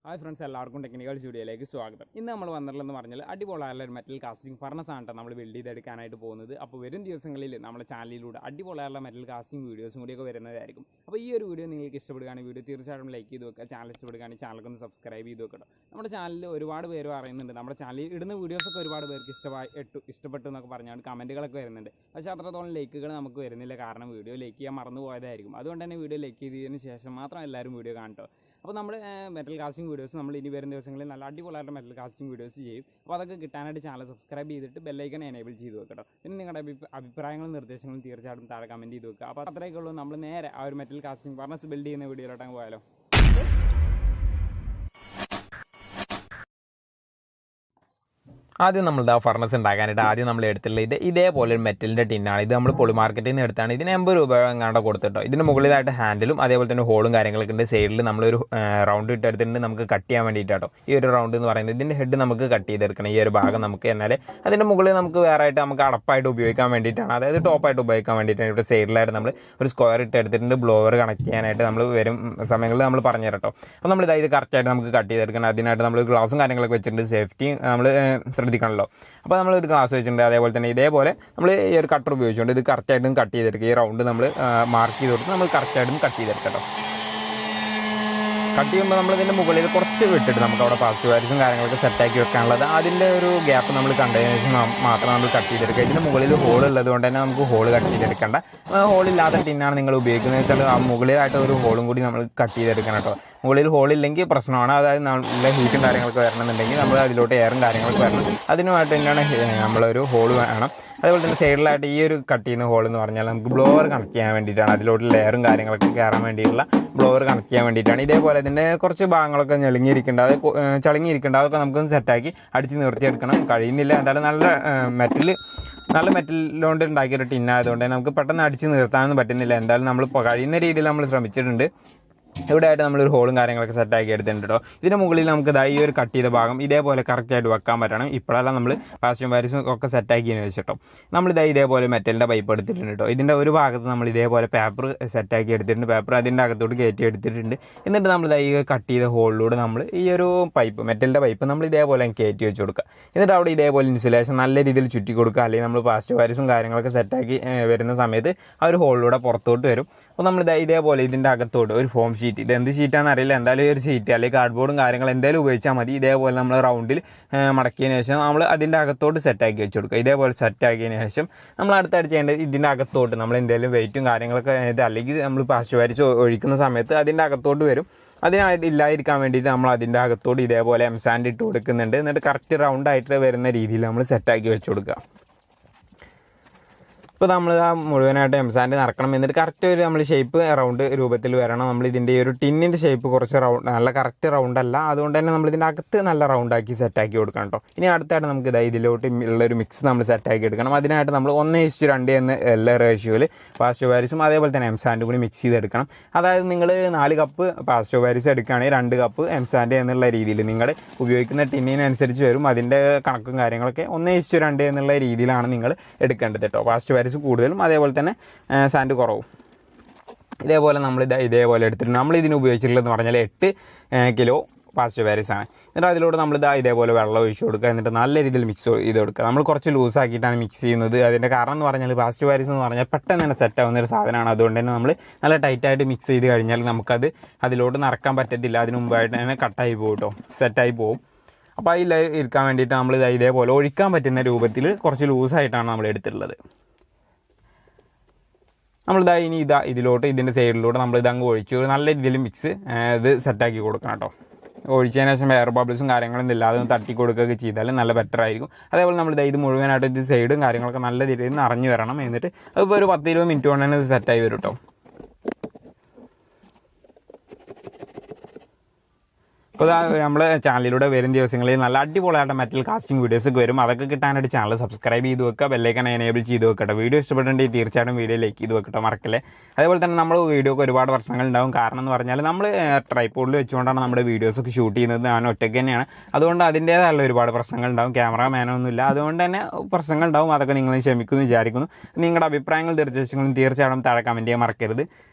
Hi friends, എല്ലാവർക്കും technical സ്റ്റുഡിയോയിലേക്ക് സ്വാഗതം. ഇന്ന് നമ്മൾ വന്നിട്ടുള്ളതെന്ന് പറഞ്ഞാൽ അടിപൊളിയായുള്ള ഒരു മെറ്റൽ കാസ്റ്റിംഗ് ഫർണസ് ആണ് നമ്മൾ ബിൽഡ് ചെയ്തെടുക്കാനായിട്ട് പോകുന്നത്. അപ്പോൾ വരും ദിവസങ്ങളിൽ നമ്മുടെ ചാനലിലൂടെ അടിപൊളിയായുള്ള മെറ്റൽ കാസ്റ്റിംഗ് വീഡിയോസും കൂടിയൊക്കെ വരുന്നതായിരിക്കും. അപ്പോൾ ഈ ഒരു വീഡിയോ നിങ്ങൾക്ക് ഇഷ്ടപ്പെടുകയാണെങ്കിൽ വീഡിയോ തീർച്ചയായിട്ടും ലൈക്ക് ചെയ്ത് വെക്കുക. ചാനൽ ഇഷ്ടപ്പെടുകയാണെങ്കിൽ ചാനലൊന്ന് സബ്സ്ക്രൈബ് ചെയ്ത് വെക്കണം. നമ്മുടെ ചാനലിൽ ഒരുപാട് പേര് പറയുന്നുണ്ട്, നമ്മുടെ ചാനലിൽ ഇടുന്ന വീഡിയോസൊക്കെ ഒരുപാട് പേർക്ക് ഇഷ്ടപ്പെട്ടു എന്നൊക്കെ പറഞ്ഞാൽ കമൻറ്റുകളൊക്കെ വരുന്നുണ്ട്. പക്ഷേ അത്രത്തോളം ലൈക്കുകൾ നമുക്ക് വരുന്നില്ല, കാരണം വീഡിയോ ലൈക്ക് ചെയ്യാൻ മറന്നു പോയതായിരിക്കും. അതുകൊണ്ട് തന്നെ വീഡിയോ ലൈക്ക് ചെയ്തതിന് ശേഷം മാത്രം എല്ലാവരും വീഡിയോ കാണട്ടോ. അപ്പോൾ നമ്മൾ മെറ്റൽ കാസ്റ്റിംഗ് വീഡിയോസ് നമ്മൾ ഇനി വരുന്ന ദിവസങ്ങളിൽ നല്ല അടിപൊളിയായിട്ട് മെറ്റൽ കാസ്റ്റിംഗ് വീഡിയോസ് ചെയ്യും. അപ്പോൾ അതൊക്കെ കിട്ടാനായിട്ട് ചാനൽ സബ്സ്ക്രൈബ് ചെയ്തിട്ട് ബെല്ലൈക്കൺ എനേബിൾ ചെയ്ത് വെക്കണം. പിന്നെ നിങ്ങളുടെ അഭിപ്രായങ്ങളും നിർദ്ദേശങ്ങളും തീർച്ചയായിട്ടും താഴെ കമൻറ്റ് ചെയ്ത് വെക്കുക. അപ്പോൾ അത്രയൊക്കെ ഉള്ളൂ. നമ്മൾ നേരെ ആ ഒരു മെറ്റൽ കാസ്റ്റിംഗ് ഫർണസ് ബിൽഡ് ചെയ്യുന്ന വീഡിയോയിലോട്ടങ്ങ് പോയാലോ. ആദ്യം നമ്മൾ ഫർണസ് ഉണ്ടാക്കാനായിട്ട് ആദ്യം നമ്മൾ എടുത്തുള്ളത് ഇതേപോലെ ഒരു മെറ്റലിൻ്റെ ടിന്നാണ്. ഇത് നമ്മൾ പൊളി മാർക്കറ്റിൽ നിന്ന് എടുത്താണ്. ഇതിന് 80 രൂപ എങ്ങാണ്ട് കൊടുത്തിട്ടോ. ഇതിന് മുകളിലായിട്ട് ഹാൻഡിലും അതേപോലെ തന്നെ ഹോളും കാര്യങ്ങളൊക്കെ ഉണ്ട്. സൈഡിൽ നമ്മളൊരു റൗണ്ട് ഇട്ടെടുത്തിട്ടുണ്ട് നമുക്ക് കട്ട് ചെയ്യാൻ വേണ്ടിയിട്ടോ. ഈ ഒരു റൗണ്ട് എന്ന് പറയുന്നത് ഇതിൻ്റെ ഹെഡ് നമുക്ക് കട്ട് ചെയ്തെടുക്കണം. ഈ ഒരു ഭാഗം നമുക്ക്, എന്നാൽ അതിൻ്റെ മുകളിൽ നമുക്ക് വേറെ ആയിട്ട് നമുക്ക് അടപ്പായിട്ട് ഉപയോഗിക്കാൻ വേണ്ടിയിട്ടാണ്, അതായത് ടോപ്പായിട്ട് ഉപയോഗിക്കാൻ വേണ്ടിയിട്ടാണ്. ഇവിടെ സൈഡിലായിട്ട് നമ്മൾ ഒരു സ്ക്വയർ ഇട്ടെടുത്തിട്ടുണ്ട്. ബ്ലോവർ കണക്ട് ചെയ്യാനായിട്ട് നമ്മൾ വരും സമയങ്ങളിൽ നമ്മൾ പറഞ്ഞു തരട്ടോ. അപ്പോൾ നമ്മൾ ഇത് കറക്റ്റായിട്ട് നമുക്ക് കട്ട് ചെയ്തെടുക്കണം. അതിനായിട്ട് നമ്മൾ ഗ്ലാസും കാര്യങ്ങളൊക്കെ വെച്ചിട്ടുണ്ട്. സേഫ്റ്റി നമ്മൾ ശ്രദ്ധിക്കണമല്ലോ. അപ്പോൾ നമ്മളൊരു ഗ്ലാസ് വെച്ചിട്ടുണ്ട്. അതേപോലെ തന്നെ ഇതേപോലെ നമ്മൾ ഈ ഒരു കട്ടർ ഉപയോഗിച്ചുകൊണ്ട് ഇത് കറക്റ്റായിട്ടും കട്ട് ചെയ്തെടുക്കുക. ഈ റൗണ്ട് നമ്മൾ മാർക്ക് ചെയ്ത് കൊടുത്ത് നമ്മൾ കറക്റ്റായിട്ടും കട്ട് ചെയ്തെടുക്കട്ടോ. കട്ട് ചെയ്യുമ്പോൾ നമ്മളിതിൻ്റെ മുകളിൽ കുറച്ച് വിട്ടിട്ട് നമുക്ക് അവിടെ പാസ്റ്റ് വാരിസും കാര്യങ്ങളൊക്കെ സെറ്റാക്കി വെക്കാനുള്ളത്, അതിൻ്റെ ഒരു ഗ്യാപ്പ് നമ്മൾ കണ്ടതിന് ശേഷം മാത്രം നമ്മൾ കട്ട് ചെയ്തെടുക്കുക. ഇതിന് മുകളിൽ ഹോൾ ഉള്ളത് കൊണ്ട് തന്നെ നമുക്ക് ഹോൾ കട്ട് ചെയ്തെടുക്കേണ്ട. ഹോളില്ലാത്ത ടിന്നാണ് നിങ്ങൾ ഉപയോഗിക്കുന്നത് വെച്ചാൽ ആ മുകളിലായിട്ട് ഒരു ഹോളും കൂടി നമ്മൾ കട്ട് ചെയ്തെടുക്കണം കേട്ടോ. മുകളിൽ ഹോളില്ലെങ്കിൽ പ്രശ്നമാണ്. അതായത് നല്ല ഹീറ്റും കാര്യങ്ങളൊക്കെ വരണമെന്നുണ്ടെങ്കിൽ നമ്മൾ അതിലോട്ട് എയറും കാര്യങ്ങളൊക്കെ വരണം. അതിനുമായിട്ട് തന്നെയാണ് നമ്മളൊരു ഹോൾ വേണം. അതേപോലെ തന്നെ സൈഡിലായിട്ട് ഈ ഒരു കട്ട് ചെയ്യുന്ന ഹോൾ എന്ന് പറഞ്ഞാൽ നമുക്ക് ബ്ലോവർ കണക്ട് ചെയ്യാൻ വേണ്ടിയിട്ടാണ്. അതിലോട്ട് ലെയറും കാര്യങ്ങളൊക്കെ കയറാൻ വേണ്ടിയിട്ടുള്ള ബ്ലോവർ കണക്ട് ചെയ്യാൻ വേണ്ടിയിട്ടാണ്. ഇതേപോലെ ഇതിൻ്റെ കുറച്ച് ഭാഗങ്ങളൊക്കെ ഞെളിങ്ങിയിരിക്കേണ്ട, അത് ചളിങ്ങിയിരിക്കേണ്ട, അതൊക്കെ നമുക്കൊന്ന് സെറ്റാക്കി അടിച്ച് നിർത്തിയെടുക്കണം. കഴിയുന്നില്ല, എന്തായാലും നല്ല മെറ്റലിലോണ്ട് ഉണ്ടാക്കിയൊരു ടിന്നായതുകൊണ്ട് നമുക്ക് പെട്ടെന്ന് അടിച്ച് നിർത്താനൊന്നും പറ്റുന്നില്ല. എന്തായാലും നമ്മൾ കഴിയുന്ന രീതിയിൽ നമ്മൾ ശ്രമിച്ചിട്ടുണ്ട്. ഇവിടെ ആയിട്ട് നമ്മളൊരു ഹോളും കാര്യങ്ങളൊക്കെ സെറ്റാക്കി എടുത്തിട്ടുണ്ട് കേട്ടോ. ഇതിന് മുകളിൽ നമുക്ക് ഈ ഒരു കട്ട് ചെയ്ത ഭാഗം ഇതേപോലെ കറക്റ്റായിട്ട് വെക്കാൻ പറ്റണം. ഇപ്പോഴെല്ലാം നമ്മൾ പാസ്റ്റും വാരിസും ഒക്കെ സെറ്റാക്കിയെന്ന് വെച്ചിട്ടോ. നമ്മളിത് ഇതേപോലെ മെറ്റലിൻ്റെ പൈപ്പ് എടുത്തിട്ടുണ്ട് കേട്ടോ. ഇതിൻ്റെ ഒരു ഭാഗത്ത് നമ്മൾ ഇതേപോലെ പേപ്പർ സെറ്റാക്കി എടുത്തിട്ടുണ്ട്. പേപ്പർ അതിൻ്റെ അകത്തോട്ട് കയറ്റി എടുത്തിട്ടുണ്ട്. എന്നിട്ട് നമ്മൾ ഈ കട്ട് ചെയ്ത ഹോളിലൂടെ നമ്മൾ ഈ ഒരു പൈപ്പ്, മെറ്റലിൻ്റെ പൈപ്പ് നമ്മൾ ഇതേപോലെ കയറ്റി വെച്ച് കൊടുക്കുക. എന്നിട്ട് അവിടെ ഇതേപോലെ ഇൻസുലേഷൻ നല്ല രീതിയിൽ ചുറ്റി കൊടുക്കുക. അല്ലെങ്കിൽ നമ്മൾ പാസ്റ്റ് വാരിസും കാര്യങ്ങളൊക്കെ സെറ്റാക്കി വരുന്ന സമയത്ത് ആ ഒരു ഹോളിലൂടെ പുറത്തോട്ട് വരും. അപ്പോൾ നമ്മൾ ഇതേപോലെ ഇതിൻ്റെ അകത്തോട്ട് ഒരു ഫോം ഷീറ്റ്, ഇത് എന്ത് ഷീറ്റാണെന്ന് അറിയില്ല, എന്തായാലും ഒരു ഷീറ്റ് അല്ലെങ്കിൽ കാർഡ്ബോർഡും കാര്യങ്ങളും എന്തായാലും ഉപയോഗിച്ചാൽ മതി. ഇതേപോലെ നമ്മൾ റൗണ്ടിൽ മടക്കിയതിന് ശേഷം നമ്മൾ അതിൻ്റെ അകത്തോട്ട് സെറ്റാക്കി വെച്ച് കൊടുക്കുക. ഇതേപോലെ സെറ്റാക്കിയതിന് ശേഷം നമ്മൾ അടുത്തായിട്ട് ചെയ്യേണ്ടത് ഇതിൻ്റെ അകത്തോട്ട് നമ്മൾ എന്തെങ്കിലും വെയിറ്റും കാര്യങ്ങളൊക്കെ അല്ലെങ്കിൽ നമ്മൾ പാസ്റ്റ് വാരിച്ച് ഒഴിക്കുന്ന സമയത്ത് അതിൻ്റെ അകത്തോട്ട് വരും. അതിനായിട്ട് ഇല്ലാതിരിക്കാൻ വേണ്ടിയിട്ട് നമ്മൾ അതിൻ്റെ അകത്തോട്ട് ഇതേപോലെ എംസാൻഡ് ഇട്ട് കൊടുക്കുന്നുണ്ട്. എന്നിട്ട് കറക്റ്റ് റൗണ്ടായിട്ട് വരുന്ന രീതിയിൽ നമ്മൾ സെറ്റാക്കി വെച്ച് കൊടുക്കുക. ഇപ്പോൾ നമ്മൾ ആ മുഴുവനായിട്ട് എംസാൻഡ് നിറക്കണം. എന്നിട്ട് കറക്റ്റ് ഒരു നമ്മൾ ഷേപ്പ് റൗണ്ട് രൂപത്തിൽ വരണം. നമ്മൾ ഇതിൻ്റെ ഒരു ടിന്നിൻ്റെ ഷേപ്പ് കുറച്ച് നല്ല കറക്റ്റ് റൗണ്ടല്ല, അതുകൊണ്ട് തന്നെ നമ്മൾ ഇതിൻ്റെ അകത്ത് നല്ല റൗണ്ടാക്കി സെറ്റാക്കി കൊടുക്കണം കേട്ടോ. ഇനി അടുത്തായിട്ട് നമുക്ക് ഇതിലോട്ട് ഉള്ളൊരു മിക്സ് നമ്മൾ സെറ്റാക്കി എടുക്കണം. അതിനായിട്ട് നമ്മൾ 1:2 എന്ന എല്ലാ റേഷ്യോയിൽ പാസ്റ്റ് വാരിസും അതേപോലെ തന്നെ എംസാൻഡ് കൂടി മിക്സ് ചെയ്തെടുക്കണം. അതായത് നിങ്ങൾ 4 കപ്പ് പാസ്റ്റ് വാരിസ് എടുക്കുകയാണെങ്കിൽ 2 കപ്പ് എംസാൻഡ് എന്നുള്ള രീതിയിൽ നിങ്ങൾ ഉപയോഗിക്കുന്ന ടിന്നിനനുസരിച്ച് വരും. അതിൻ്റെ കണക്കും കാര്യങ്ങളൊക്കെ 1:2 എന്നുള്ള രീതിയിലാണ് നിങ്ങൾ എടുക്കേണ്ടത് കേട്ടോ. പാസ്റ്റ് വാരിസ് കൂടുതലും അതേപോലെ തന്നെ സാൻഡ് കുറവും. ഇതേപോലെ നമ്മൾ ഇതേപോലെ എടുത്തിട്ട് നമ്മൾ ഇതിന് ഉപയോഗിച്ചിട്ടുള്ളതെന്ന് പറഞ്ഞാൽ 8 കിലോ പാസ്റ്റ് വാരിസാണ്. എന്നിട്ട് അതിലൂടെ നമ്മൾ ഇതേപോലെ വെള്ളം ഒഴിച്ച് കൊടുക്കുക. എന്നിട്ട് നല്ല രീതിയിൽ മിക്സ് ചെയ്ത് കൊടുക്കുക. നമ്മൾ കുറച്ച് ലൂസാക്കിയിട്ടാണ് മിക്സ് ചെയ്യുന്നത്. അതിൻ്റെ കാരണം എന്ന് പറഞ്ഞാൽ പാസ്റ്റ് വാരിസ് എന്ന് പറഞ്ഞാൽ പെട്ടെന്ന് തന്നെ സെറ്റ് ആവുന്ന ഒരു സാധനമാണ്. അതുകൊണ്ട് തന്നെ നമ്മൾ നല്ല ടൈറ്റായിട്ട് മിക്സ് ചെയ്ത് കഴിഞ്ഞാൽ നമുക്കത് അതിലോട്ട് നിറക്കാൻ പറ്റത്തില്ല. അതിന് മുമ്പായിട്ട് തന്നെ കട്ടായി പോകും കേട്ടോ, സെറ്റായി പോകും. അപ്പോൾ അതിൽ ഇരിക്കാൻ വേണ്ടിയിട്ട് നമ്മൾ ഇതേപോലെ ഒഴിക്കാൻ പറ്റുന്ന രൂപത്തിൽ കുറച്ച് ലൂസായിട്ടാണ് നമ്മൾ എടുത്തിട്ടുള്ളത്. ഇനി ഇതിലോട്ട് ഇതിൻ്റെ സൈഡിലൂടെ നമ്മൾ അങ്ങ് ഒഴിച്ച് നല്ല രീതിയിൽ മിക്സ് ഇത് സെറ്റാക്കി കൊടുക്കണം കേട്ടോ. ഒഴിച്ചതിന് ശേഷം എയർ ബബിൾസും കാര്യങ്ങളൊന്നും ഇല്ലാതെ തട്ടി കൊടുക്കുകയൊക്കെ ചെയ്താൽ നല്ല ബെറ്റർ ആയിരിക്കും. അതേപോലെ നമ്മൾ ഇത് മുഴുവനായിട്ട് ഇത് സൈഡും കാര്യങ്ങളൊക്കെ നല്ല രീതിയിൽ നിറഞ്ഞു വരണം. എന്നിട്ട് അതിപ്പോൾ ഒരു 10-20 മിനിറ്റ് കൊണ്ട് തന്നെ ഇത് സെറ്റായി വരും കേട്ടോ. അപ്പോൾ നമ്മുടെ ചാനലിലൂടെ വരും ദിവസങ്ങളിൽ നല്ല അടിപൊളിയായിട്ട് മെറ്റൽ കാസ്റ്റിംഗ് വീഡിയോസൊക്കെ വരും. അതൊക്കെ കിട്ടാനായിട്ട് ചാനൽ സബ്സ്ക്രൈബ് ചെയ്ത് വെക്കുക, ബെല്ലൈക്കൺ എനേബിൾ ചെയ്ത് വെക്കട്ടെ. വീഡിയോ ഇഷ്ടപ്പെട്ടിട്ടുണ്ടെങ്കിൽ തീർച്ചയായിട്ടും വീഡിയോ ലൈക്ക് ചെയ്ത് വെക്കട്ടെ, മറക്കല്ലേ. അതേപോലെ തന്നെ നമ്മൾ വീഡിയോക്ക് ഒരുപാട് പ്രശ്നങ്ങളുണ്ടാവും. കാരണം എന്ന് പറഞ്ഞാൽ നമ്മൾ ട്രൈപോഡിൽ വെച്ചുകൊണ്ടാണ് നമ്മുടെ വീഡിയോസൊക്കെ ഷൂട്ട് ചെയ്യുന്നത്. ഞാൻ ഒറ്റയ്ക്ക് തന്നെയാണ്. അതുകൊണ്ട് അതിൻ്റേതായുള്ള ഒരുപാട് പ്രശ്നങ്ങളുണ്ടാവും. ക്യാമറമാനൊന്നുമില്ല, അതുകൊണ്ട് തന്നെ പ്രശ്നങ്ങളുണ്ടാവും. അതൊക്കെ നിങ്ങൾ ക്ഷമിക്കുമെന്ന് വിചാരിക്കുന്നു. നിങ്ങളുടെ അഭിപ്രായങ്ങൾ നിർദ്ദേശങ്ങളും തീർച്ചയായിട്ടും താഴെ കമൻറ്റ് ചെയ്യാൻ മറക്കരുത്.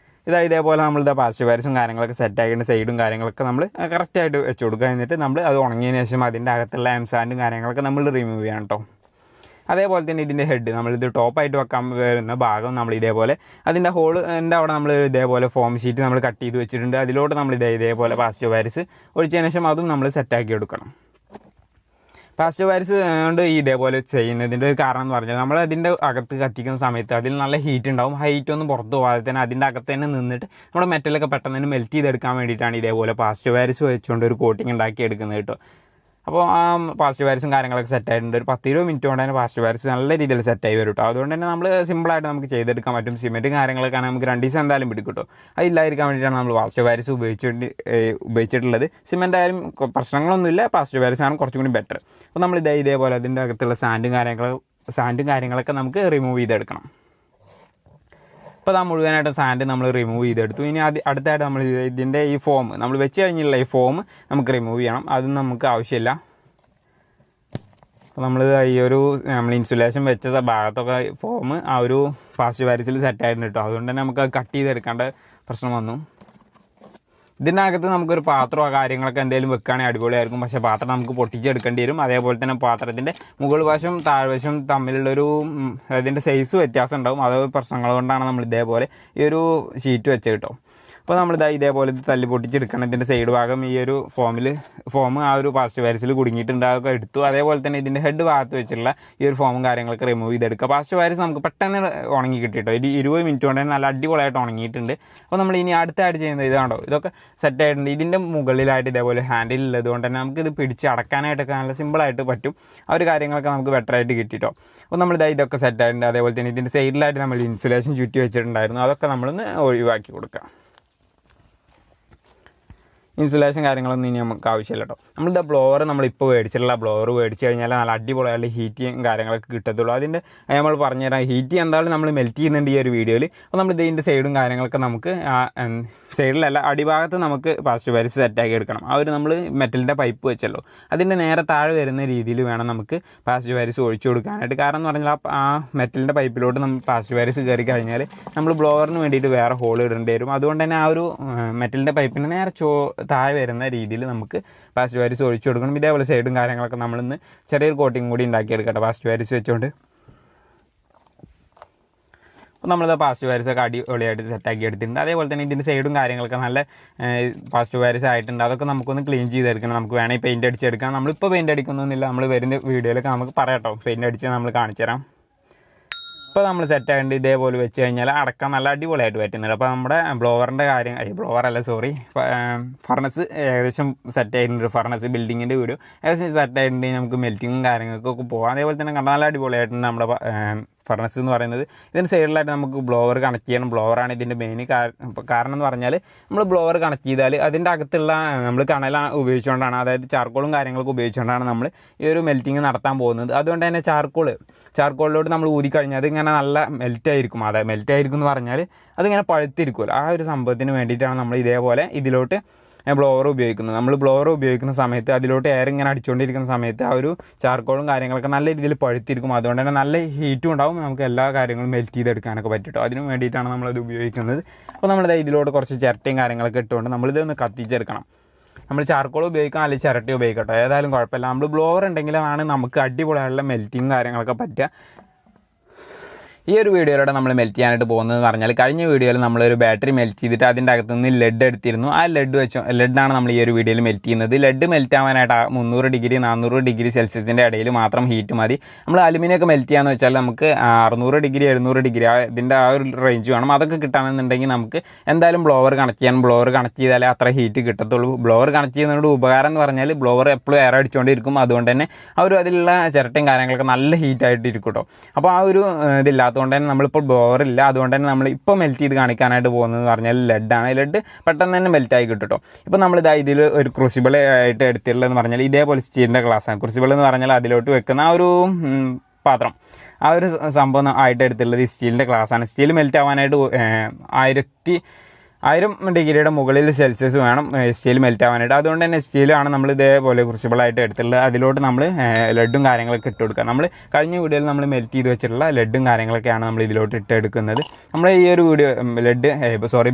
ഇതേപോലെ നമ്മളിത് പാസ്റ്റ് വയർസും കാര്യങ്ങളൊക്കെ സെറ്റ് ആക്കിയിട്ട് സൈഡും കാര്യങ്ങളൊക്കെ നമ്മൾ കറക്റ്റായിട്ട് വെച്ച് കൊടുക്കുക. എന്നിട്ട് നമ്മൾ അത് ഉണങ്ങിയതിന് ശേഷം അതിൻ്റെ അകത്തുള്ള എംസാൻഡും കാര്യങ്ങളൊക്കെ നമ്മൾ റിമൂവ് ചെയ്യണം കേട്ടോ. അതേപോലെ തന്നെ ഇതിൻ്റെ ഹെഡ് നമ്മളിത് ടോപ്പായിട്ട് വെക്കാൻ വരുന്ന ഭാഗം നമ്മൾ ഇതേപോലെ അതിൻ്റെ ഹോളിൻ്റെ അവിടെ നമ്മൾ ഇതേപോലെ ഫോം ഷീറ്റ് നമ്മൾ കട്ട് ചെയ്ത് വെച്ചിട്ടുണ്ട്. അതിലോട്ട് നമ്മൾ ഇതേപോലെ പാസ്റ്റ് വയർസ് ഒഴിച്ചതിന് ശേഷം അതും നമ്മൾ സെറ്റാക്കി എടുക്കണം. പാസ്റ്റ് വയർസ് കൊണ്ട് ഇതേപോലെ ചെയ്യുന്നതിൻ്റെ ഒരു കാരണം എന്ന് പറഞ്ഞാൽ നമ്മൾ അതിൻ്റെ അകത്ത് കത്തിക്കുന്ന സമയത്ത് അതിൽ നല്ല ഹീറ്റ് ഉണ്ടാവും. ഹീറ്റ് ഒന്നും പുറത്ത് പോകാതെ തന്നെ അതിൻ്റെ അകത്ത് തന്നെ നിന്നിട്ട് നമ്മുടെ മെറ്റലൊക്കെ പെട്ടെന്ന് തന്നെ മെൽറ്റ് ചെയ്തെടുക്കാൻ വേണ്ടിയിട്ടാണ് ഇതേപോലെ പാസ്റ്റ് വയർസ് വെച്ചുകൊണ്ട് ഒരു കോട്ടിങ് ഉണ്ടാക്കി എടുക്കുന്നത് കേട്ടോ. അപ്പോൾ ആ പാസ്റ്റ് വയർസും കാര്യങ്ങളൊക്കെ സെറ്റായിട്ടുണ്ട്. ഒരു 10-20 മിനിറ്റ് കൊണ്ട് തന്നെ പാസ്റ്റ് വയർസ് നല്ല രീതിയിൽ സെറ്റായി വരും കേട്ടോ. അതുകൊണ്ട് തന്നെ നമ്മൾ സിമ്പിളായിട്ട് നമുക്ക് ചെയ്തെടുക്കാൻ പറ്റും. സിമെൻറ്റും കാര്യങ്ങളൊക്കെ ആണെങ്കിൽ നമുക്ക് 2 ദിവസം എന്തായാലും പിടിക്കും കേട്ടോ. അതില്ലായിരിക്കാൻ വേണ്ടിയിട്ടാണ് നമ്മൾ പാസ്റ്റ് വയർസ് ഉപയോഗിച്ചിട്ടുള്ളത്. സിമെൻ്റ് ആയാലും പ്രശ്നങ്ങളൊന്നുമില്ല, പാസ്റ്റ് വയർസ് ആണ് കുറച്ചും കൂടി ബെറ്റർ. അപ്പോൾ നമ്മൾ ഇതേപോലെ അതിൻ്റെ അകത്തുള്ള സാൻഡും കാര്യങ്ങളൊക്കെ നമുക്ക് റിമൂവ് ചെയ്തെടുക്കണം. അപ്പോൾ മുഴുവനായിട്ട് സാൻഡ് നമ്മൾ റിമൂവ് ചെയ്തെടുത്തു. ഇനി അടുത്തായിട്ട് നമ്മൾ ഇതിൻ്റെ ഈ ഫോം നമ്മൾ വെച്ച് കഴിഞ്ഞുള്ള ഈ ഫോം നമുക്ക് റിമൂവ് ചെയ്യണം. അതും നമുക്ക് ആവശ്യമില്ല. അപ്പോൾ നമ്മൾ ഇൻസുലേഷൻ വെച്ച ഭാഗത്തൊക്കെ ഫോം ആ ഒരു പാസ്റ്റ് വയർസിൽ സെറ്റായിട്ടുണ്ട് കേട്ടോ. അതുകൊണ്ട് തന്നെ നമുക്ക് കട്ട് ചെയ്തെടുക്കേണ്ട പ്രശ്നം വന്നു. ഇതിൻ്റെ അകത്ത് നമുക്കൊരു പാത്രമോ കാര്യങ്ങളൊക്കെ എന്തെങ്കിലും വെക്കുകയാണെങ്കിൽ അടിപൊളിയായിരിക്കും. പക്ഷേ പാത്രം നമുക്ക് പൊട്ടിച്ചെടുക്കേണ്ടി വരും. അതേപോലെ തന്നെ പാത്രത്തിൻ്റെ മുകൾ വശം താഴ്വശം തമ്മിലുള്ളൊരു അതിൻ്റെ സൈസ് വ്യത്യാസം ഉണ്ടാവും. അത് പ്രശ്നങ്ങൾ കൊണ്ടാണ് നമ്മൾ ഇതേപോലെ ഈ ഒരു ഷീറ്റ് വെച്ച് കേട്ടോ. അപ്പോൾ നമ്മൾ ഇതേപോലെ തല്ലി പൊട്ടിച്ചെടുക്കണം. ഇതിൻ്റെ സൈഡ് ഭാഗം ഈ ഒരു ഫോം ആ ഒരു പാസ്റ്റ് വയർസിൽ കുടുങ്ങിയിട്ടുണ്ട്, അതൊക്കെ എടുത്തു. അതേപോലെ തന്നെ ഇതിൻ്റെ ഹെഡ് ഭാഗത്ത് വെച്ചിട്ടുള്ള ഈ ഒരു ഫോമും കാര്യങ്ങളൊക്കെ റിമൂവ് ചെയ്തെടുക്കുക. പാസ്റ്റ് വയർസ് നമുക്ക് പെട്ടെന്ന് ഉണങ്ങി കിട്ടിയിട്ടോ. ഒരു 20 മിനിറ്റ് കൊണ്ട് തന്നെ നല്ല അടിപൊളിയായിട്ട് ഉണങ്ങിയിട്ടുണ്ട്. അപ്പോൾ നമ്മൾ ഇനി അടുത്തായിട്ട് ചെയ്യുന്നത് ഇതാണോ, ഇതൊക്കെ സെറ്റായിട്ടുണ്ട്. ഇതിൻ്റെ മുകളിലായിട്ട് ഇതേപോലെ ഹാൻഡിൽ ഉള്ളത് കൊണ്ട് തന്നെ നമുക്കിത് പിടിച്ച് അടക്കാനായിട്ടൊക്കെ നല്ല സിമ്പിളായിട്ട് പറ്റും. ആ ഒരു കാര്യങ്ങളൊക്കെ നമുക്ക് ബെറ്ററായിട്ട് കിട്ടിയിട്ടോ. അപ്പോൾ നമ്മൾ ഇതൊക്കെ സെറ്റായിട്ടുണ്ട്. അതേപോലെ തന്നെ ഇതിൻ്റെ സൈഡിലായിട്ട് നമ്മൾ ഇൻസുലേഷൻ ചുറ്റി വെച്ചിട്ടുണ്ടായിരുന്നു, അതൊക്കെ നമ്മളൊന്ന് ഒഴിവാക്കി കൊടുക്കുക. ഇൻസുലേഷൻ കാര്യങ്ങളൊന്നും ഇനി നമുക്ക് ആവശ്യമില്ല കേട്ടോ. നമ്മളിത് ബ്ലോവർ നമ്മളിപ്പോൾ മേടിച്ചിട്ടുള്ള ബ്ലോവർ മേടിച്ച് കഴിഞ്ഞാൽ നല്ല അടിപൊളിയായിട്ട് ഹീറ്റിയും കാര്യങ്ങളൊക്കെ കിട്ടത്തുള്ളൂ. അതിൻ്റെ നമ്മൾ പറഞ്ഞുതരാം. ഹീറ്റ് എന്തായാലും നമ്മൾ മെൽറ്റ് ചെയ്യുന്നുണ്ട് ഈ ഒരു വീഡിയോയിൽ. അപ്പോൾ നമ്മൾ ഇതിൻ്റെ സൈഡും കാര്യങ്ങളൊക്കെ നമുക്ക് സൈഡിലല്ല അടിഭാഗത്ത് നമുക്ക് പാസ്റ്റ് വയർസ് സെറ്റാക്കി എടുക്കണം. ആ ഒരു നമ്മൾ മെറ്റലിൻ്റെ പൈപ്പ് വെച്ചല്ലോ അതിൻ്റെ നേരെ താഴെ വരുന്ന രീതിയിൽ വേണം നമുക്ക് പാസ്റ്റ് വയർസ് ഒഴിച്ചു കൊടുക്കാനായിട്ട്. കാരണം എന്ന് പറഞ്ഞാൽ ആ മെറ്റലിൻ്റെ പൈപ്പിലോട്ട് നമ്മൾ പാസ്റ്റ് വയർസ് കയറി കഴിഞ്ഞാൽ നമ്മൾ ബ്ലോവറിന് വേണ്ടിയിട്ട് വേറെ ഹോൾ ഇടേണ്ടി വരും. അതുകൊണ്ട് തന്നെ ആ ഒരു മെറ്റലിൻ്റെ പൈപ്പിന് നേരെ താഴെ വരുന്ന രീതിയിൽ നമുക്ക് പാസ്റ്റ് വയർസ് ഒഴിച്ചു കൊടുക്കണം. ഇതേപോലെ സൈഡും കാര്യങ്ങളൊക്കെ നമ്മളിന്ന് ചെറിയൊരു കോട്ടിങ് കൂടി ഉണ്ടാക്കിയെടുക്കട്ടെ പാസ്റ്റ് വയർസ് വെച്ചുകൊണ്ട്. അപ്പോൾ നമ്മളിത് പാസ്റ്റ് വയർസൊക്കെ അടിപൊളിയായിട്ട് സെറ്റാക്കി എടുത്തിട്ടുണ്ട്. അതേപോലെ തന്നെ ഇതിൻ്റെ സൈഡും കാര്യങ്ങളൊക്കെ നല്ല പാസ്റ്റ് വയർസ് ആയിട്ടുണ്ട്. അതൊക്കെ നമുക്കൊന്ന് ക്ലീൻ ചെയ്തെടുക്കണം. നമുക്ക് വേണമെങ്കിൽ പെയിൻറ്റ് അടിച്ചെടുക്കാം. നമ്മളിപ്പോൾ പെയിൻറ്റ് അടിക്കുന്നൊന്നുമില്ല, നമ്മൾ വരുന്ന വീഡിയോയിലൊക്കെ നമുക്ക് പറയാട്ടോ, പെയിൻറ്റ് അടിച്ച് നമ്മൾ കാണിച്ചു തരാം. ഇപ്പോൾ നമ്മൾ സെറ്റ് ആയിട്ട് ഇതേപോലെ വെച്ച് കഴിഞ്ഞാൽ അടക്കാൻ നല്ല അടിപൊളിയായിട്ട് പറ്റുന്നുണ്ട്. അപ്പോൾ നമ്മുടെ ബ്ലോവറിൻ്റെ ഫർണസ് ഏകദേശം സെറ്റ് ആയിട്ടുണ്ട്. ഫർണസ് ബിൽഡിങ്ങിൻ്റെ വീഡിയോ ഏകദേശം സെറ്റ് ആയിട്ടുണ്ടെങ്കിൽ നമുക്ക് മെൽറ്റിങ്ങും കാര്യങ്ങൾക്കൊക്കെ പോകാം. അതേപോലെ തന്നെ കണ്ടാൽ നല്ല അടിപൊളിയായിട്ടുണ്ട് നമ്മുടെ ഫർണസ് എന്ന് പറയുന്നത്. ഇതിന് സൈഡിലായിട്ട് നമുക്ക് ബ്ലോവർ കണക്ട് ചെയ്യണം. ബ്ലോവറാണ് ഇതിൻ്റെ മെയിൻ കാരണം എന്ന് പറഞ്ഞാൽ നമ്മൾ ബ്ലോവർ കണക്ട് ചെയ്താൽ അതിൻ്റെ അകത്തുള്ള നമ്മൾ കണലാണ് ഉപയോഗിച്ചുകൊണ്ടാണ്, അതായത് ചാർക്കോളും കാര്യങ്ങളൊക്കെ ഉപയോഗിച്ചുകൊണ്ടാണ് നമ്മൾ ഈ ഒരു മെൽറ്റിങ് നടത്താൻ പോകുന്നത്. അതുകൊണ്ട് തന്നെ ചാർക്കോളിലോട്ട് നമ്മൾ ഊതിക്കഴിഞ്ഞാൽ അതിങ്ങനെ നല്ല മെൽറ്റായിരിക്കും. അതായത് മെൽറ്റായിരിക്കും എന്ന് പറഞ്ഞാൽ അതിങ്ങനെ പഴുത്തിരിക്കുമല്ലോ. ആ ഒരു സംഭവത്തിന് വേണ്ടിയിട്ടാണ് നമ്മൾ ഇതേപോലെ ഇതിലോട്ട് ബ്ലോവർ ഉപയോഗിക്കുന്നത്. നമ്മൾ ബ്ലോവർ ഉപയോഗിക്കുന്ന സമയത്ത് അതിലോട്ട് എയർ ഇങ്ങനെ അടിച്ചുകൊണ്ടിരിക്കുന്ന സമയത്ത് ആ ഒരു ചാർക്കോളും കാര്യങ്ങളൊക്കെ നല്ല രീതിയിൽ പഴുത്തിരിക്കും. അതുകൊണ്ട് തന്നെ നല്ല ഹീറ്റും ഉണ്ടാവും, നമുക്ക് എല്ലാ കാര്യങ്ങളും മെൽറ്റ് ചെയ്തെടുക്കാനൊക്കെ പറ്റും. അതിന് വേണ്ടിയിട്ടാണ് നമ്മളത് ഉപയോഗിക്കുന്നത്. അപ്പോൾ നമ്മളിത് ഇതിലോട്ട് കുറച്ച് ചിരട്ടയും കാര്യങ്ങളൊക്കെ ഇട്ടുകൊണ്ട് നമ്മളിതൊന്ന് കത്തിച്ചെടുക്കണം. നമ്മൾ ചാർക്കോൾ ഉപയോഗിക്കാം, അല്ലെങ്കിൽ ചിരട്ടി ഉപയോഗിക്കട്ടോ, ഏതായാലും കുഴപ്പമില്ല. നമ്മൾ ബ്ലോവർ ഉണ്ടെങ്കിലാണ് നമുക്ക് അടിപൊളിയായുള്ള മെൽറ്റിങ് കാര്യങ്ങളൊക്കെ പറ്റുക. ഈ ഒരു വീഡിയോയിലൂടെ നമ്മൾ മെൽറ്റ് ചെയ്യാനായിട്ട് പോകുന്നതെന്ന് പറഞ്ഞാൽ കഴിഞ്ഞ വീഡിയോയിൽ നമ്മളൊരു ബാറ്ററി മെൽറ്റ് ചെയ്തിട്ട് അതിൻ്റെ അകത്ത് നിന്ന് ലെഡ് എടുത്തിരുന്നു. ആ ലെഡാണ് നമ്മൾ ഈ ഒരു വീഡിയോയിൽ മെൽറ്റ് ചെയ്യുന്നത്. ലെഡ് മെൽറ്റ് ആവാനായിട്ട് 300 ഡിഗ്രി 400 ഡിഗ്രി സെൽഷ്യസിൻ്റെ ഇടയിൽ മാത്രം ഹീറ്റ് മതി. നമ്മൾ അലുമിനിയൊക്കെ മെൽറ്റ് ചെയ്യാന്ന് വെച്ചാൽ നമുക്ക് 600 ഡിഗ്രി 700 ഡിഗ്രി ഇതിൻ്റെ ആ ഒരു റേഞ്ച് വേണം. അതൊക്കെ കിട്ടണമെന്നുണ്ടെങ്കിൽ നമുക്ക് എന്തായാലും ബ്ലോവർ കണക്ട് ചെയ്യണം. ബ്ലോവർ കണക്ട് ചെയ്താലേ അത്ര ഹീറ്റ് കിട്ടത്തുള്ളൂ. ബ്ലോവർ കണക്ട് ചെയ്യുന്നതിനോട് ഉപകാരം എന്ന് പറഞ്ഞാൽ ബ്ലോവർ എപ്പോഴും എയർ അടിച്ചുകൊണ്ടിരിക്കും. അതുകൊണ്ട് തന്നെ ആ ഒരു അതിലുള്ള ചിരട്ടയും കാര്യങ്ങളൊക്കെ നല്ല ഹീറ്റായിട്ട് ഇരിക്കും കേട്ടോ. അപ്പോൾ ആ ഒരു ഇതില്ലാത്ത അതുകൊണ്ട് തന്നെ നമ്മളിപ്പോൾ ബ്ലോവർ ഇല്ല. അതുകൊണ്ട് തന്നെ നമ്മൾ ഇപ്പോൾ മെൽറ്റ് ചെയ്ത് കാണിക്കാനായിട്ട് പോകുന്നതെന്ന് പറഞ്ഞാൽ ലെഡാണ്. ലെഡ് പെട്ടെന്ന് തന്നെ മെൽറ്റായി കിട്ടും കേട്ടോ. ഇപ്പോൾ നമ്മളിതാ ഇതിൽ ഒരു ക്രൂസിബിൾ ആയിട്ട് എടുത്തിട്ടുള്ളതെന്ന് പറഞ്ഞാൽ ഇതേപോലെ സ്റ്റീലിൻ്റെ ഗ്ലാസ്സാണ്. ക്രൂസിബിൾ എന്ന് പറഞ്ഞാൽ അതിലോട്ട് വെക്കുന്ന ആ ഒരു പാത്രം, ആ ഒരു സംഭവം ആയിട്ട് എടുത്തിട്ടുള്ളത് ഈ സ്റ്റീലിൻ്റെ ഗ്ലാസ്സാണ്. സ്റ്റീൽ മെൽറ്റ് ആവാനായിട്ട് 1000 ഡിഗ്രിയുടെ മുകളിൽ സെൽഷ്യസ് വേണം സ്റ്റീൽ മെൽറ്റ് ആവാനായിട്ട്. അതുകൊണ്ട് തന്നെ സ്റ്റീലാണ് നമ്മൾ ഇതേപോലെ ക്രൂസിബിളായിട്ട് എടുത്തിട്ടുള്ളത്. അതിലോട്ട് നമ്മൾ ലെഡും കാര്യങ്ങളൊക്കെ ഇട്ട് കൊടുക്കുക. നമ്മൾ കഴിഞ്ഞ വീഡിയോയിൽ നമ്മൾ മെൽറ്റ് ചെയ്ത് വെച്ചിട്ടുള്ള ലെഡും കാര്യങ്ങളൊക്കെയാണ് നമ്മൾ ഇതിലോട്ട് ഇട്ടെടുക്കുന്നത്. നമ്മൾ ഈ ഒരു വീഡിയോ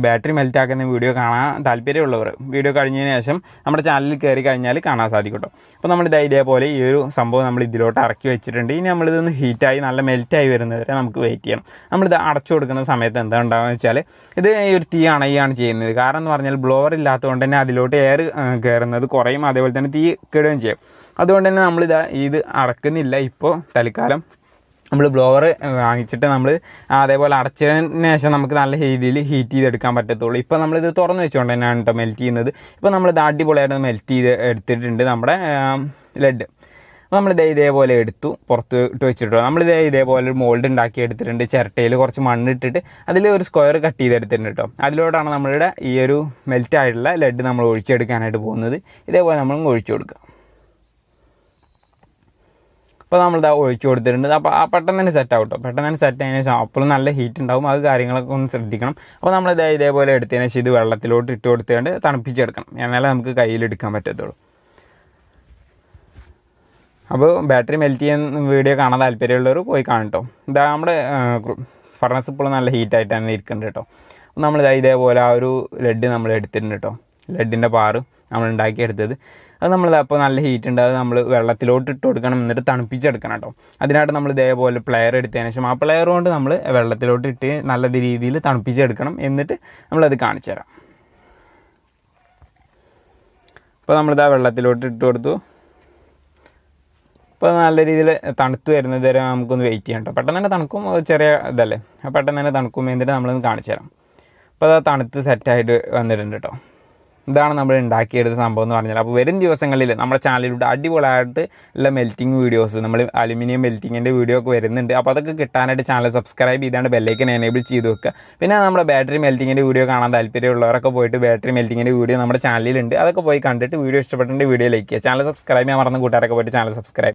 ബാറ്ററി മെൽറ്റ് ആക്കുന്ന വീഡിയോ കാണാൻ താല്പര്യമുള്ളവർ വീഡിയോ കഴിഞ്ഞതിന് ശേഷം നമ്മുടെ ചാനലിൽ കയറി കഴിഞ്ഞാൽ കാണാൻ സാധിക്കും കേട്ടോ. അപ്പോൾ നമ്മളിത് ഇതേപോലെ ഈ ഒരു സംഭവം നമ്മൾ ഇതിലോട്ട് ഇറക്കി വെച്ചിട്ടുണ്ട്. ഇനി നമ്മളിതൊന്ന് ഹീറ്റായി നല്ല മെൽറ്റായി വരുന്നവരെ നമുക്ക് വെയിറ്റ് ചെയ്യണം. നമ്മളിത് അടച്ചു കൊടുക്കുന്ന സമയത്ത് എന്താ ഉണ്ടാകുക വെച്ചാൽ ഇത് ഈ ഒരു തീ അണയുകയാണ് ചെയ്യുന്നത്. കാരണം എന്ന് പറഞ്ഞാൽ ബ്ലോവർ ഇല്ലാത്തതുകൊണ്ട് തന്നെ അതിലോട്ട് എയർ കയറുന്നത് കുറയും, അതേപോലെ തന്നെ തീ കെടുകയും ചെയ്യും. അതുകൊണ്ട് തന്നെ ഇത് അടക്കുന്നില്ല ഇപ്പോൾ തൽക്കാലം. നമ്മൾ ബ്ലോവർ വാങ്ങിച്ചിട്ട് നമ്മൾ അതേപോലെ അടച്ചതിന് ശേഷം നമുക്ക് നല്ല രീതിയിൽ ഹീറ്റ് ചെയ്തെടുക്കാൻ പറ്റത്തുള്ളൂ. ഇപ്പോൾ നമ്മളിത് തുറന്ന് വെച്ചുകൊണ്ട് തന്നെയാണ് കേട്ടോ മെൽറ്റ് ചെയ്യുന്നത്. ഇപ്പോൾ നമ്മളിത് അടിപൊളിയായിട്ട് മെൽറ്റ് ചെയ്ത് എടുത്തിട്ടുണ്ട് നമ്മുടെ ലെഡ്. അപ്പോൾ നമ്മളിത് ഇതേപോലെ എടുത്തു പുറത്ത് ഇട്ട് വെച്ചിട്ടോ. ഇതേപോലെ ഒരു മോൾഡ് ഉണ്ടാക്കി എടുത്തിട്ടുണ്ട്. ചിരട്ടയിൽ കുറച്ച് മണ്ണിട്ടിട്ട് അതിൽ ഒരു സ്ക്വയർ കട്ട് ചെയ്തെടുത്തിട്ടുണ്ട് കേട്ടോ. അതിലോട്ടാണ് നമ്മളുടെ ഈ ഒരു മെൽറ്റ് ആയിട്ടുള്ള ലെഡ് നമ്മൾ ഒഴിച്ചെടുക്കാനായിട്ട് പോകുന്നത്. ഇതേപോലെ നമ്മൾ ഒഴിച്ചു കൊടുക്കുക. അപ്പോൾ നമ്മളിത് ഒഴിച്ചു കൊടുത്തിട്ടുണ്ട്. അപ്പോൾ പെട്ടെന്ന് തന്നെ സെറ്റ് ആവും കേട്ടോ. പെട്ടെന്ന് തന്നെ സെറ്റ് ആയതിനു ശേഷം അപ്പോഴും നല്ല ഹീറ്റ് ഉണ്ടാവും. അത് കാര്യങ്ങളൊക്കെ ഒന്ന് ശ്രദ്ധിക്കണം. അപ്പോൾ നമ്മളിത് ഇതേപോലെ എടുത്തതിന് ശേഷം ഇത് വെള്ളത്തിലോട്ട് ഇട്ട് കൊടുത്തുകൊണ്ട് തണുപ്പിച്ചെടുക്കണം. എന്നാലേ നമുക്ക് കയ്യിലെടുക്കാൻ പറ്റത്തുള്ളൂ. അപ്പോൾ ബാറ്ററി മെൽറ്റ് ചെയ്യാൻ വീഡിയോ കാണാൻ താല്പര്യമുള്ളവർ പോയി കാണട്ടോ. ഇതാ നമ്മുടെ ഫർണസ് ഇപ്പോൾ നല്ല ഹീറ്റായിട്ടാണ് ഇരിക്കുന്നുണ്ട് കേട്ടോ. നമ്മൾ ഇതേപോലെ ആ ഒരു ലെഡ് നമ്മൾ എടുത്തിട്ടുണ്ട് കേട്ടോ. ലെഡിൻ്റെ പാറ് നമ്മൾ ഉണ്ടാക്കിയെടുത്തത് അത് അപ്പോൾ നല്ല ഹീറ്റ് ഉണ്ട്. അത് നമ്മൾ വെള്ളത്തിലോട്ട് ഇട്ട് കൊടുക്കണം, എന്നിട്ട് തണുപ്പിച്ചെടുക്കണം കേട്ടോ. അതിനായിട്ട് നമ്മൾ ഇതേപോലെ പ്ലെയർ എടുത്തതിന് ശേഷം ആ പ്ലെയർ കൊണ്ട് നമ്മൾ വെള്ളത്തിലോട്ട് ഇട്ട് നല്ല രീതിയിൽ തണുപ്പിച്ചെടുക്കണം. എന്നിട്ട് നമ്മളത് കാണിച്ചു തരാം. അപ്പോൾ നമ്മളിതാ വെള്ളത്തിലോട്ട് ഇട്ട് കൊടുത്തു. അപ്പോൾ നല്ല രീതിയിൽ തണുത്ത് വരുന്നത് വരെ നമുക്കൊന്ന് വെയിറ്റ് ചെയ്യണം കേട്ടോ. പെട്ടെന്ന് തന്നെ തണുക്കും, ചെറിയ ഇതല്ലേ, പെട്ടെന്ന് തന്നെ തണുക്കും. എന്നിട്ട് നമ്മളൊന്ന് കാണിച്ചു തരാം. അപ്പോൾ അത് തണുത്ത് സെറ്റായിട്ട് വന്നിട്ടുണ്ട് കേട്ടോ. ഇതാണ് നമ്മൾ ഉണ്ടാക്കിയെടുത്ത സംഭവം എന്ന് പറഞ്ഞാൽ. അപ്പോൾ വരും ദിവസങ്ങളിൽ നമ്മുടെ ചാനലിലൂടെ അടിപൊളിയായിട്ട് ഉള്ള മെൽറ്റിംഗ് വീഡിയോസ്, നമ്മൾ അലുമിനിയം മെൽറ്റിങ്ങിൻ്റെ വീഡിയോ ഒക്കെ വരുന്നുണ്ട്. അപ്പോൾ അതൊക്കെ കിട്ടാനായിട്ട് ചാനൽ സബ്സ്ക്രൈബ് ചെയ്താണ്ട് ബെല്ലൈക്കൻ എനേബിൾ ചെയ്ത് വെക്കുക. പിന്നെ നമ്മുടെ ബാറ്ററി മെൽറ്റിങ്ങിൻ്റെ വീഡിയോ കാണാൻ താല്പര്യമുള്ളവരൊക്കെ പോയിട്ട് ബാറ്ററി മെൽറ്റിങ്ങിൻ്റെ വീഡിയോ നമ്മുടെ ചാനലിലുണ്ട്. അതൊക്കെ പോയി കണ്ടിട്ട് വീഡിയോ ഇഷ്ടപ്പെട്ടിട്ട് വീഡിയോ ലൈക്ക് ചെയ്യുക. ചാനൽ സബ്സ്ക്രൈബ് ചെയ്യാൻ മറന്ന കൂട്ടുകാരൊക്കെ പോയിട്ട് ചാനൽ സബ്സ്ക്രൈബ്